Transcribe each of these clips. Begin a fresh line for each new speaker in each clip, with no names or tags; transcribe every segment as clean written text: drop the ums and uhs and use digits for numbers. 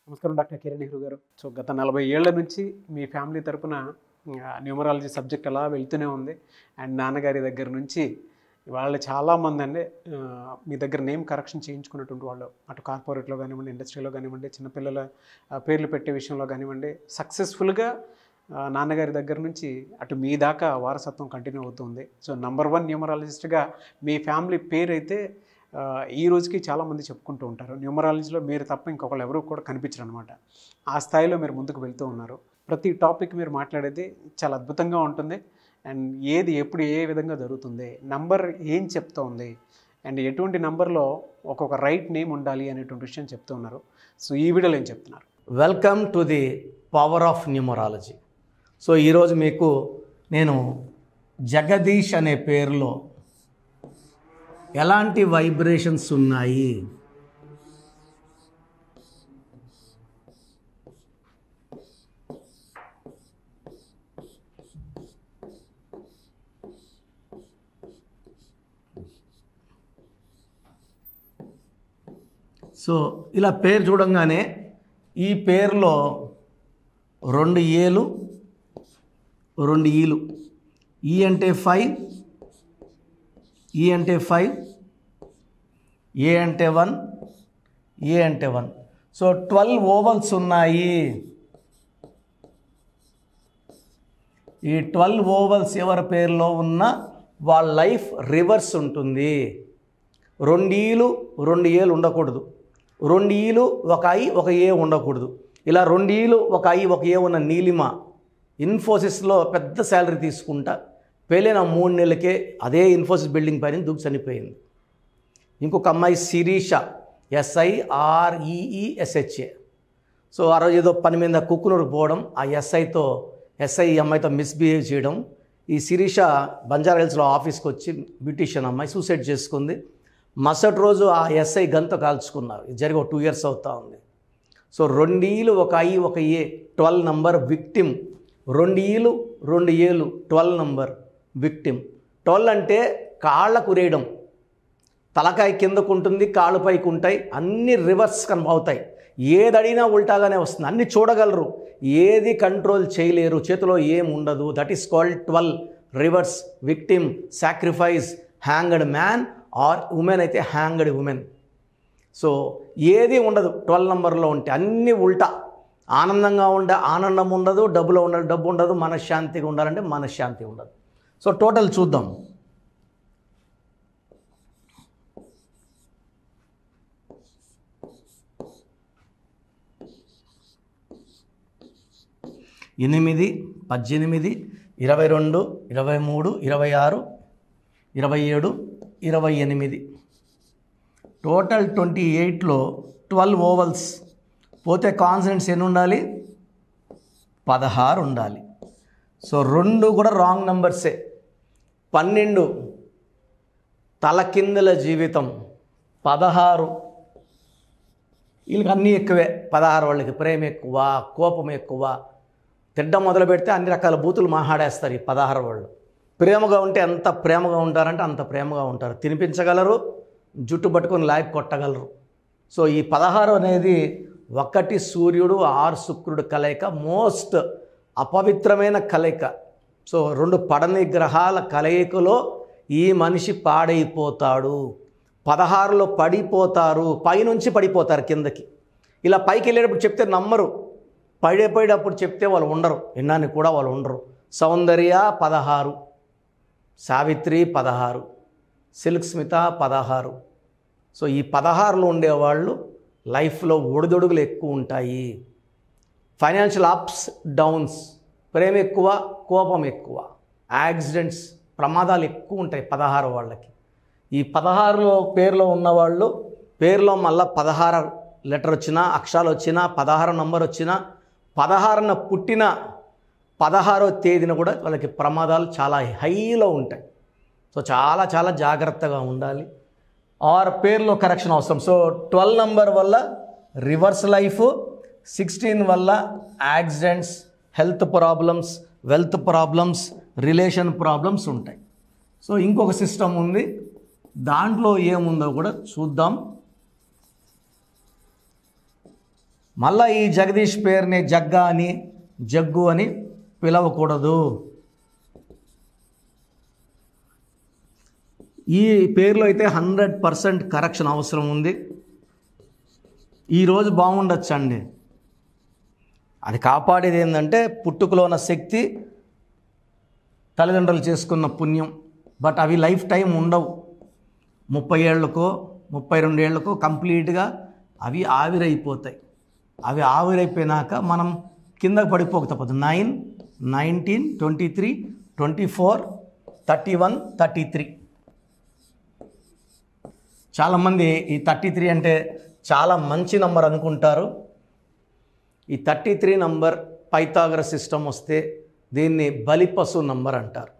నమస్కారం డాక్టర్ కిరణ్ నెహ్రూ గారు. సో గత 40 ఏళ్ల నుంచి మీ ఫ్యామిలీ తరపున న్యూమరాలజీ సబ్జెక్ట్ అలా వెళ్తూనే ఉంది. అండ్ నాన్నగారి దగ్గర నుంచి వాళ్ళు చాలామంది అండి మీ దగ్గర నేమ్ కరెక్షన్ చేయించుకున్నటువంటి వాళ్ళు, అటు కార్పొరేట్లో కానివ్వండి, ఇండస్ట్రీలో కానివ్వండి, చిన్నపిల్లల పేర్లు పెట్టే విషయంలో కానివ్వండి, సక్సెస్ఫుల్గా నాన్నగారి దగ్గర నుంచి అటు మీ దాకా వారసత్వం కంటిన్యూ అవుతుంది. సో నంబర్ 1 న్యూమరాలజిస్ట్గా మీ ఫ్యామిలీ పేరు అయితే ఈ రోజుకి చాలామంది చెప్పుకుంటూ ఉంటారు. న్యూమరాలజీలో మీరు తప్ప ఇంకొకళ్ళు ఎవరు కూడా కనిపించరు అనమాట. ఆ స్థాయిలో మీరు ముందుకు వెళ్తూ ఉన్నారు. ప్రతి టాపిక్ మీరు మాట్లాడేది చాలా అద్భుతంగా ఉంటుంది. అండ్ ఏది ఎప్పుడు ఏ విధంగా జరుగుతుంది, నంబర్ ఏం చెప్తోంది, అండ్ ఎటువంటి నంబర్లో ఒక్కొక్క రైట్ నేమ్ ఉండాలి అనేటువంటి విషయం చెప్తూ ఉన్నారు. సో ఈ వీడియోలో ఏం చెప్తున్నారు?
Welcome to the power of numerology. So ఈరోజు మీకు నేను జగదీష్ అనే పేరులో ఎలాంటి వైబ్రేషన్స్ ఉన్నాయి, సో ఇలా పేరు చూడంగానే ఈ పేరులో 2 ఏలు 2 ఈలు, ఈ అంటే 5, ఈ అంటే 5, ఏ అంటే 1, ఏ అంటే 1. సో 12 ఓవల్స్ ఉన్నాయి. ఈ 12 ఓవల్స్ ఎవరి పేరులో ఉన్న వాళ్ళ లైఫ్ రివర్స్ ఉంటుంది. 2 ఈలు 2 ఏలు ఉండకూడదు, 2 ఈలు 1 ఐ 1 ఏ ఉండకూడదు. ఇలా 2 ఈలు 1 ఐ 1 ఏ ఉన్న నీలిమ ఇన్ఫోసిస్లో పెద్ద శాలరీ తీసుకుంటా పెళ్ళైన 3 నెలలకే అదే ఇన్ఫోసిస్ బిల్డింగ్ పైన దూకి చనిపోయింది. ఇంకొక అమ్మాయి శిరీష, SIREESHA. సో ఆ రోజు ఏదో పని మీద కుక్కునూరుకు పోవడం, ఆ ఎస్ఐ అమ్మాయితో మిస్బిహేవ్ చేయడం. ఈ శిరీష బంజారాహిల్స్లో ఆఫీస్కి వచ్చి బ్యూటీషియన్ అమ్మాయి సూసైడ్ చేసుకుంది. మరుసటి రోజు ఆ ఎస్ఐ గంతో కాల్చుకున్నారు. ఇది జరిగి 2 ఇయర్స్ అవుతూ ఉంది. సో 2 ఈలు 1 ఐ 1 ఏ 12 నంబర్ విక్టిమ్. 2 ఈలు 2 ఏలు 12 నంబర్ విక్టిమ్. 12 అంటే కాళ్ళకు రేయడం, తలకాయ కిందకు ఉంటుంది, కాళ్ళు పైకి ఉంటాయి, అన్ని రివర్స్ అవుతాయి. ఏది అడిగినా ఉల్టాగానే వస్తుంది. అన్ని చూడగలరు, ఏది కంట్రోల్ చేయలేరు, చేతిలో ఏం ఉండదు. That is called 12 reverse victim, sacrifice, hanged man or women అయితే హ్యాంగడ్ ఉమెన్. సో ఏది ఉండదు 12 నంబర్లో ఉంటే, అన్నీ ఉల్టా. ఆనందంగా ఉండే ఆనందం ఉండదు, డబ్బులో ఉండాలి డబ్బు ఉండదు, మనశ్శాంతిగా ఉండాలంటే మనశ్శాంతి ఉండదు. సో టోటల్ చూద్దాం. ఎనిమిది 18 22 23 26 27 28 టోటల్ 28లో 12 ఓవల్స్ పోతే కాన్సనెంట్స్ ఎన్ని ఉండాలి? 16 ఉండాలి. సో 2 కూడా రాంగ్ నంబర్సే. 12 తలకిందుల జీవితం, 16 వీళ్ళకి అన్నీ ఎక్కువే. 16 వాళ్ళకి ప్రేమ ఎక్కువ, కోపం ఎక్కువ, తిడ్డ మొదలు పెడితే అన్ని రకాల బూతులు మాట్లాడేస్తారు. ఈ 16 వాళ్ళు ప్రేమగా ఉంటే ఎంత ప్రేమగా ఉంటారంటే అంత ప్రేమగా ఉంటారు. తినిపించగలరు, జుట్టు పట్టుకొని లాగి కొట్టగలరు. సో ఈ 16 అనేది 1 సూర్యుడు 6 శుక్రుడు కలయిక, మోస్ట్ అపవిత్రమైన కలయిక. సో 2 పడని గ్రహాల కలయికలో ఈ మనిషి పాడైపోతాడు. 16లో పడిపోతారు, పైనుంచి పడిపోతారు కిందకి. ఇలా పైకి వెళ్ళేటప్పుడు చెప్తే నమ్మరు, పడేపోయేటప్పుడు చెప్తే వాళ్ళు ఉండరు, విన్నానికి కూడా వాళ్ళు ఉండరు. సౌందర్య 16, సావిత్రి 16, సిల్క్ స్మిత 16. సో ఈ 16లో ఉండేవాళ్ళు లైఫ్లో ఒడిదొడుగులు ఎక్కువ ఉంటాయి. ఫైనాన్షియల్ అప్స్ డౌన్స్, ప్రేమ ఎక్కువ, కోపం ఎక్కువ, యాక్సిడెంట్స్, ప్రమాదాలు ఎక్కువ ఉంటాయి 16 వాళ్ళకి. ఈ 16లో పేరులో ఉన్నవాళ్ళు పేరులో మళ్ళీ 16 లెటర్ వచ్చినా, అక్షరాలు వచ్చినా, 16 నంబర్ వచ్చినా, 16న పుట్టిన 16వ తేదీన కూడా వాళ్ళకి ప్రమాదాలు చాలా హైలో ఉంటాయి. సో చాలా చాలా జాగ్రత్తగా ఉండాలి. ఆర్ పేర్లో కరెక్షన్ అవసరం. సో 12 నంబర్ వల్ల రివర్స్ లైఫ్, 16 వల్ల accidents, health problems, wealth problems, relation problems ఉంటాయి. సో ఇంకొక సిస్టమ్ ఉంది, దాంట్లో ఏముందో కూడా చూద్దాం. మళ్ళీ ఈ జగదీష్ పేరుని జగ్గా అని జగ్గు అని పిలవకూడదు. ఈ పేరులో అయితే 100% కరెక్షన్ అవసరం ఉంది. ఈరోజు బాగుండొచ్చండి, అది కాపాడేది ఏంటంటే పుట్టుకలో ఉన్న శక్తి, తల్లిదండ్రులు చేసుకున్న పుణ్యం. బట్ అవి లైఫ్ టైం ఉండవు. 30 ఏళ్ళకో 32 ఏళ్ళకో కంప్లీట్గా అవి ఆవిరైపోతాయి. అవి ఆవిరైపోయినాక మనం కిందకు పడిపోక తప్పదు. 9, 19, 23, 24, 31, 33. చాలామంది ఈ 33 అంటే చాలా మంచి నంబర్ అనుకుంటారు. ఈ 33 నంబర్ పైథాగరస్ సిస్టమ్ వస్తే దీన్ని బలిపశు నంబర్ అంటారు.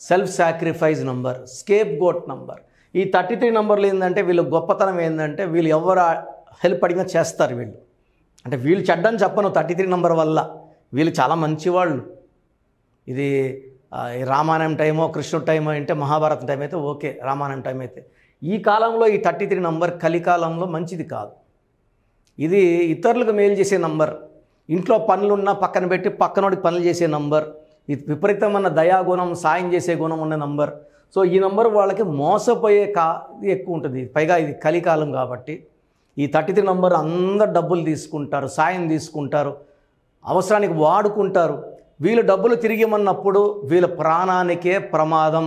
Self sacrifice number, scapegoat number. ఈ 33 నంబర్లు ఏంటంటే వీళ్ళు గొప్పతనం ఏంటంటే వీళ్ళు ఎవరు హెల్ప్ అడిగినా చేస్తారు. వీళ్ళు అంటే వీళ్ళు చెడ్డని చెప్పను 33 నంబర్ వల్ల, వీళ్ళు చాలా మంచివాళ్ళు. ఇది రామాయణం టైమో కృష్ణుడి టైమో అంటే మహాభారతం టైం అయితే ఓకే, రామాయణం టైం అయితే. ఈ కాలంలో ఈ 33 నంబర్ కలికాలంలో మంచిది కాదు. ఇది ఇతరులకు మేలు చేసే నంబర్, ఇంట్లో పనులున్నా పక్కన పెట్టి పక్కనోడికి పనులు చేసే నంబర్, ఇది విపరీతమైన దయాగుణం, సాయం చేసే గుణం ఉన్న నంబర్. సో ఈ నంబర్ వాళ్ళకి మోసపోయే ఎక్కువ ఉంటుంది. పైగా ఇది కలికాలం కాబట్టి ఈ 33 నంబర్ అందరు డబ్బులు తీసుకుంటారు, సాయం తీసుకుంటారు, అవసరానికి వాడుకుంటారు. వీళ్ళు డబ్బులు తిరిగిమన్నప్పుడు వీళ్ళ ప్రాణానికే ప్రమాదం,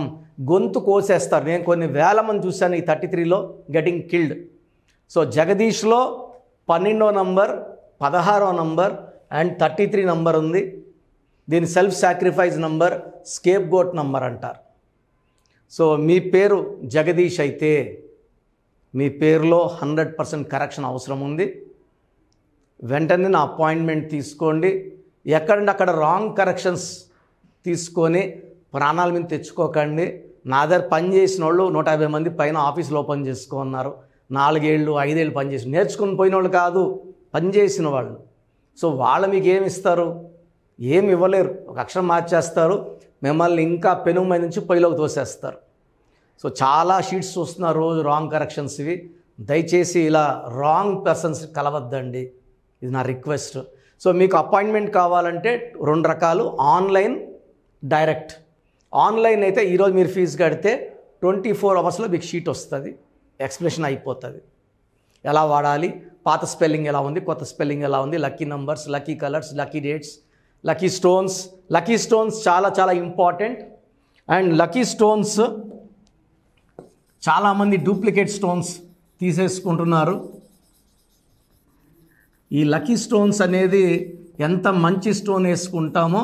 గొంతు కోసేస్తారు. నేను కొన్ని వేల మంది చూశాను ఈ 33లో గెటింగ్ కిల్డ్. సో జగదీష్లో 12వ నంబర్, 16వ నంబర్ అండ్ 33 నంబర్ ఉంది. దీని self sacrifice number, scapegoat number అంటారు. సో మీ పేరు జగదీష్ అయితే మీ పేరులో 100% కరెక్షన్ అవసరం ఉంది. వెంటనే నా అపాయింట్మెంట్ తీసుకోండి. ఎక్కడంటే అక్కడ రాంగ్ కరెక్షన్స్ తీసుకొని ప్రాణాల మీద తెచ్చుకోకండి. నా దగ్గర పనిచేసిన వాళ్ళు 150 మంది పైన ఆఫీస్లో పని చేసుకున్నారు. 4 ఏళ్ళు 5 ఏళ్ళు పనిచేసి నేర్చుకుని పోయిన వాళ్ళు కాదు, పనిచేసిన వాళ్ళు. సో వాళ్ళు మీకు ఏమి ఇస్తారు? ఏమి ఇవ్వలేరు. ఒక అక్షరం మార్చేస్తారు, మిమ్మల్ని ఇంకా పెనుగు మీద నుంచి పొయ్యిలోకి తోసేస్తారు. సో చాలా షీట్స్ చూస్తున్నారు రోజు రాంగ్ కరెక్షన్స్. ఇవి దయచేసి ఇలా రాంగ్ పర్సన్స్ కలవద్దండి, ఇది నా రిక్వెస్ట్. సో మీకు అపాయింట్మెంట్ కావాలంటే 2 రకాలు, ఆన్లైన్, డైరెక్ట్. ఆన్లైన్ అయితే ఈరోజు మీరు ఫీజు కడితే 24 అవర్స్లో మీకు షీట్ వస్తుంది, ఎక్స్ప్లెనేషన్ అయిపోతుంది. ఎలా వాడాలి, పాత స్పెల్లింగ్ ఎలా ఉంది, కొత్త స్పెల్లింగ్ ఎలా ఉంది, lucky numbers, lucky colours, lucky dates, lucky stones. Lucky stones చాలా చాలా ఇంపార్టెంట్. అండ్ లక్కీ స్టోన్స్ చాలామంది డూప్లికేట్ స్టోన్స్ తీసేసుకుంటున్నారు. ఈ లక్కీ స్టోన్స్ అనేది ఎంత మంచి స్టోన్ వేసుకుంటామో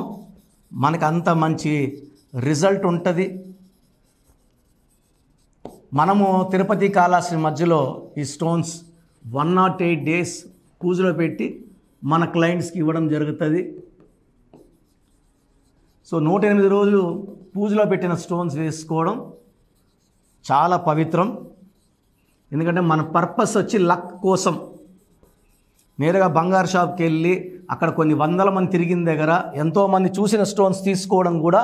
మనకు అంత మంచి రిజల్ట్ ఉంటుంది. మనము తిరుపతి కాళహస్తి మధ్యలో ఈ స్టోన్స్ 108 days పూజలో పెట్టి మన క్లయింట్స్కి ఇవ్వడం జరుగుతుంది. సో 108 రోజులు పూజలో పెట్టిన స్టోన్స్ వేసుకోవడం చాలా పవిత్రం. ఎందుకంటే మన పర్పస్ వచ్చి లక్ కోసం. నేరుగా బంగారు షాప్కి వెళ్ళి అక్కడ కొన్ని వందల మంది తిరిగిన దగ్గర ఎంతోమంది చూసిన స్టోన్స్ తీసుకోవడం కూడా,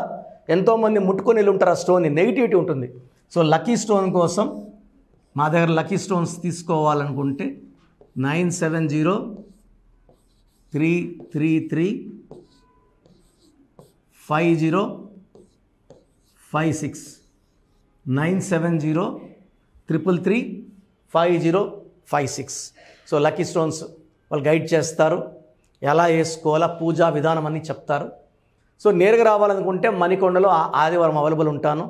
ఎంతోమంది ముట్టుకొని వెళ్ళి ఉంటారు, ఆ స్టోన్ నెగిటివిటీ ఉంటుంది. సో లక్కీ స్టోన్ కోసం మా దగ్గర లక్కీ స్టోన్స్ తీసుకోవాలనుకుంటే 9703335056 9703335056. సో లక్కీ స్టోన్స్ వాళ్ళు గైడ్ చేస్తారు, ఎలా వేసుకోవాలా, పూజా విధానం అన్నీ చెప్తారు. సో నేరుగా రావాలనుకుంటే మణికొండలో ఆదివారం అవైలబుల్ ఉంటాను.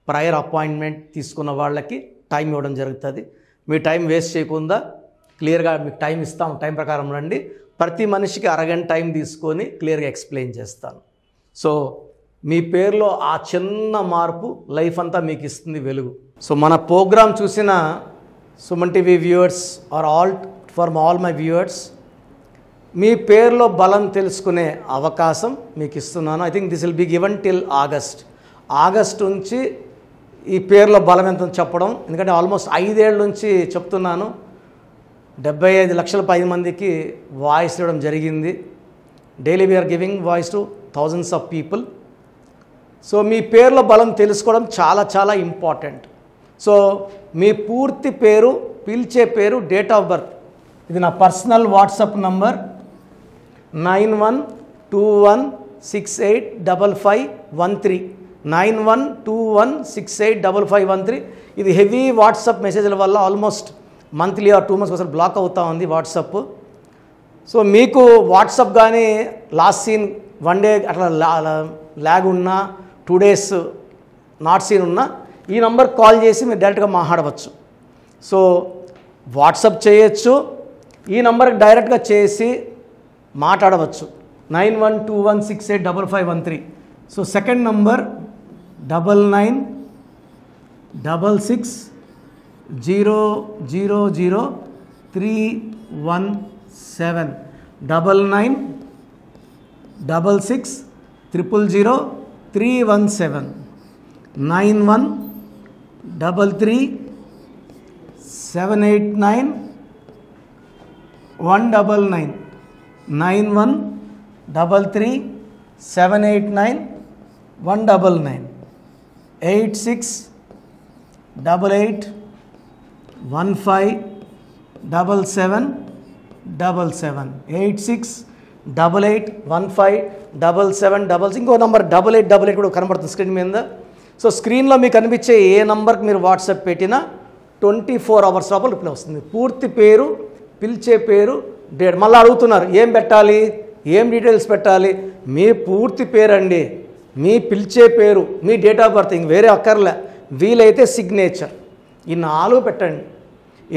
ప్రయర్ అపాయింట్మెంట్ తీసుకున్న వాళ్ళకి టైం ఇవ్వడం జరుగుతుంది. మీ టైం వేస్ట్ చేయకుండా క్లియర్గా మీకు టైం ఇస్తాం, టైం ప్రకారం రండి. ప్రతి మనిషికి అరగంట టైం తీసుకొని క్లియర్గా ఎక్స్ప్లెయిన్ చేస్తాను. సో మీ పేరులో ఆ చిన్న మార్పు లైఫ్ అంతా మీకు ఇస్తుంది వెలుగు. సో మన ప్రోగ్రామ్ చూసిన Suman TV viewers or for all my viewers, మీ పేరులో బలం తెలుసుకునే అవకాశం మీకు ఇస్తున్నాను. I think this will be given till August నుంచి ఈ పేరులో బలం ఎంత చెప్పడం. ఎందుకంటే ఆల్మోస్ట్ 5 ఏళ్ళ నుంచి చెప్తున్నాను. 75 లక్షల పైన మందికి వాయిస్ ఇవ్వడం జరిగింది. Daily we are giving voice to thousands of people. So మీ పేరులో బలం తెలుసుకోవడం చాలా చాలా ఇంపార్టెంట్. సో మీ పూర్తి పేరు, పిలిచే పేరు, డేట్ ఆఫ్ బర్త్ ఇది నా పర్సనల్ వాట్సాప్ నంబర్ 9121685513 9121685513. ఇది హెవీ వాట్సాప్ మెసేజ్ల వల్ల ఆల్మోస్ట్ మంత్లీ ఆర్ 2 months ఒకసారి బ్లాక్ అవుతా ఉంది వాట్సాప్. సో మీకు వాట్సాప్ కానీ లాస్ట్ సీన్ 1 day అట్లా ల్యాగ్ ఉన్నా 2 days నాట్ సీన్ ఉన్నా ఈ నంబర్ కాల్ చేసి మీరు డైరెక్ట్గా మాట్లాడవచ్చు. సో వాట్సాప్ చేయొచ్చు, ఈ నంబర్కి డైరెక్ట్గా చేసి మాట్లాడవచ్చు 9121685513. So second number 9966000317 9966000317 9133789199 9133789199 8688157777 8688157777. ఇంకో నంబర్ 8888 కూడా కనబడుతుంది స్క్రీన్ మీద. సో స్క్రీన్లో మీకు కనిపించే ఏ నంబర్కి మీరు వాట్సాప్ పెట్టినా 24 hours లోపల రిప్లై వస్తుంది. పూర్తి పేరు, పిలిచే పేరు, డేట్. మళ్ళీ అడుగుతున్నారు ఏం పెట్టాలి, ఏం డీటెయిల్స్ పెట్టాలి. మీ పూర్తి పేరు అండి, మీ పిలిచే పేరు, మీ డేట్ ఆఫ్ బర్త్, ఇంక వేరే అక్కర్లే. వీలైతే సిగ్నేచర్, ఈ 4 పెట్టండి.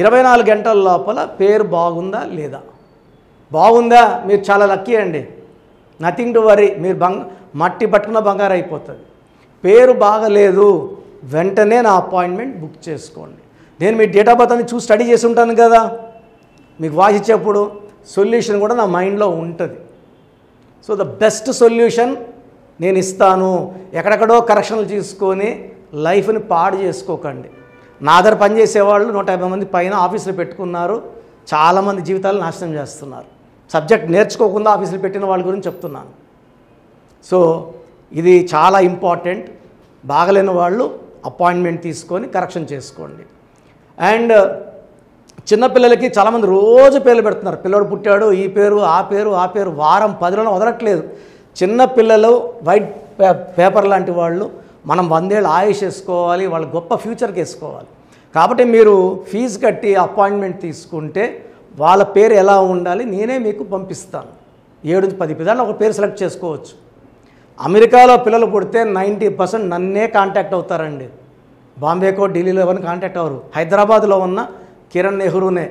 24 గంటల లోపల పేరు బాగుందా లేదా, బాగుందా మీరు చాలా లక్కీ అండి, నథింగ్ టు వరీ. మీరు మట్టి పట్టుకున్న బంగారు అయిపోతుంది. పేరు బాగలేదు, వెంటనే నా అపాయింట్మెంట్ బుక్ చేసుకోండి. నేను మీ డేట్ ఆఫ్ బర్త్ అని చూసి స్టడీ చేసి ఉంటాను కదా, మీకు వాయిస్ ఇచ్చేప్పుడు సొల్యూషన్ కూడా నా మైండ్లో ఉంటుంది. సో ద బెస్ట్ సొల్యూషన్ నేను ఇస్తాను. ఎక్కడెక్కడో కరెక్షన్లు తీసుకొని లైఫ్ని పాడు చేసుకోకండి. నా దగ్గర పనిచేసేవాళ్ళు 150 మంది పైన ఆఫీసులు పెట్టుకున్నారు. చాలామంది జీవితాలు నాశనం చేస్తున్నారు. సబ్జెక్ట్ నేర్చుకోకుండా ఆఫీసులు పెట్టిన వాళ్ళ గురించి చెప్తున్నాను. సో ఇది చాలా ఇంపార్టెంట్. బాగలేని వాళ్ళు అపాయింట్మెంట్ తీసుకొని కరెక్షన్ చేసుకోండి. అండ్ చిన్నపిల్లలకి చాలామంది రోజు పేర్లు పెడుతున్నారు. పిల్లడు పుట్టాడు, ఈ పేరు ఆ పేరు ఆ పేరు, వారం 10 రోజులు వదలట్లేదు. చిన్నపిల్లలు వైట్ పేపర్ లాంటి వాళ్ళు. మనం 100 ఏళ్ళు ఆయుష్ వేసుకోవాలి, వాళ్ళ గొప్ప ఫ్యూచర్కి వేసుకోవాలి. కాబట్టి మీరు ఫీజు కట్టి అపాయింట్మెంట్ తీసుకుంటే వాళ్ళ పేరు ఎలా ఉండాలి నేనే మీకు పంపిస్తాను. 7 నుంచి 10 పిల్లలు ఒక పేరు సెలెక్ట్ చేసుకోవచ్చు. అమెరికాలో పిల్లలు పుడితే 90% నన్నే కాంటాక్ట్ అవుతారండి. బాంబేకో ఢిల్లీలో ఎవరిని కాంటాక్ట్ అవ్వరు. హైదరాబాద్లో ఉన్న కిరణ్ నెహ్రూనే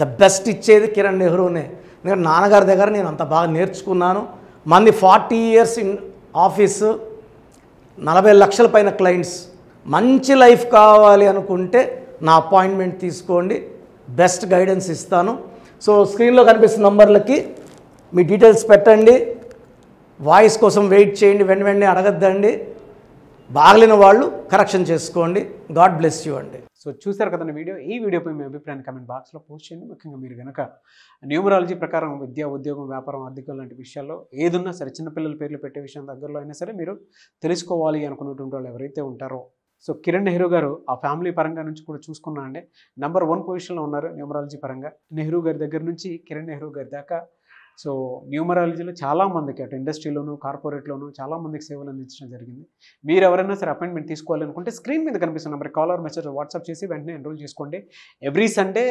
ద బెస్ట్ ఇచ్చేది, కిరణ్ నెహ్రూనే. ఎందుకంటే నాన్నగారి దగ్గర నేను అంత బాగా నేర్చుకున్నాను. మంది 40 years ఇన్ ఆఫీసు, 40 లక్షల పైన క్లయింట్స్. మంచి లైఫ్ కావాలి అనుకుంటే నా అపాయింట్మెంట్ తీసుకోండి, బెస్ట్ గైడెన్స్ ఇస్తాను. సో స్క్రీన్లో కనిపిస్తున్న నంబర్లకి మీ డీటెయిల్స్ పెట్టండి. వాయిస్ కోసం వెయిట్ చేయండి, వెంటనే అడగద్దండి. బాగలేని వాళ్ళు కరెక్షన్ చేసుకోండి. గాడ్ బ్లెస్ యూ అండి.
సో చూసారు కదండి వీడియో. ఈ వీడియోపై మీ అభిప్రాయాన్ని కామెంట్ బాక్స్లో పోస్ట్ చేయండి. ముఖ్యంగా మీరు కనుక న్యూమరాలజీ ప్రకారం విద్య, ఉద్యోగం, వ్యాపారం, ఆర్థికం లాంటి విషయాల్లో ఏదున్నా సరే, చిన్నపిల్లల పేర్లు పెట్టే విషయం దగ్గరలో అయినా సరే మీరు తెలుసుకోవాలి అనుకున్నటువంటి వాళ్ళు ఎవరైతే ఉంటారో, సో కిరణ్ నెహ్రూ గారు ఆ ఫ్యామిలీ పరంగా నుంచి కూడా చూసుకున్నా అండి నంబర్ 1 పొజిషన్లో ఉన్నారు న్యూమరాలజీ పరంగా. నెహ్రూ గారి దగ్గర నుంచి కిరణ్ నెహ్రూ గారి దాకా సో న్యూమరాలజీలో చాలామందికి అటు ఇండస్ట్రీలోను, కార్పొరేట్లోను చాలామందికి సేవలు అందించడం జరిగింది. మీరు ఎవరైనా సరే అపాయింట్మెంట్ తీసుకోవాలనుకుంటే స్క్రీన్ మీద కనిపిస్తున్న number call or message WhatsApp చేసి వెంటనే ఎన్రోల్ చేసుకోండి. ఎవ్రీ సండే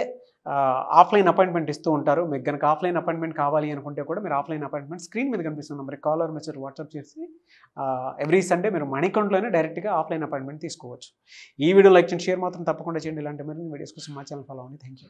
ఆఫ్లైన్ అపాయింట్మెంట్ ఇస్తూ ఉంటారు. మీకు కనుక ఆఫ్లైన్ అపాయింట్మెంట్ కావాలి అనుకుంటే కూడా మీరు ఆఫ్లైన్ అపాయింట్మెంట్ స్క్రీన్ మీద కనిపిస్తున్న number call or message WhatsApp చేసి ఎవ్రీ సండే మీరు మణికొండలోనే డైరెక్ట్గా ఆఫ్లైన్ అపాయింట్మెంట్ తీసుకోవచ్చు. ఈ వీడియో లైక్ చేయండి, షేర్ మాత్రం తప్పకుండా చేయండి. ఇలాంటి మరిన్ని వీడియోస్ కోసం మా ఛానల్ ఫాలో అవ్వండి. Thank you.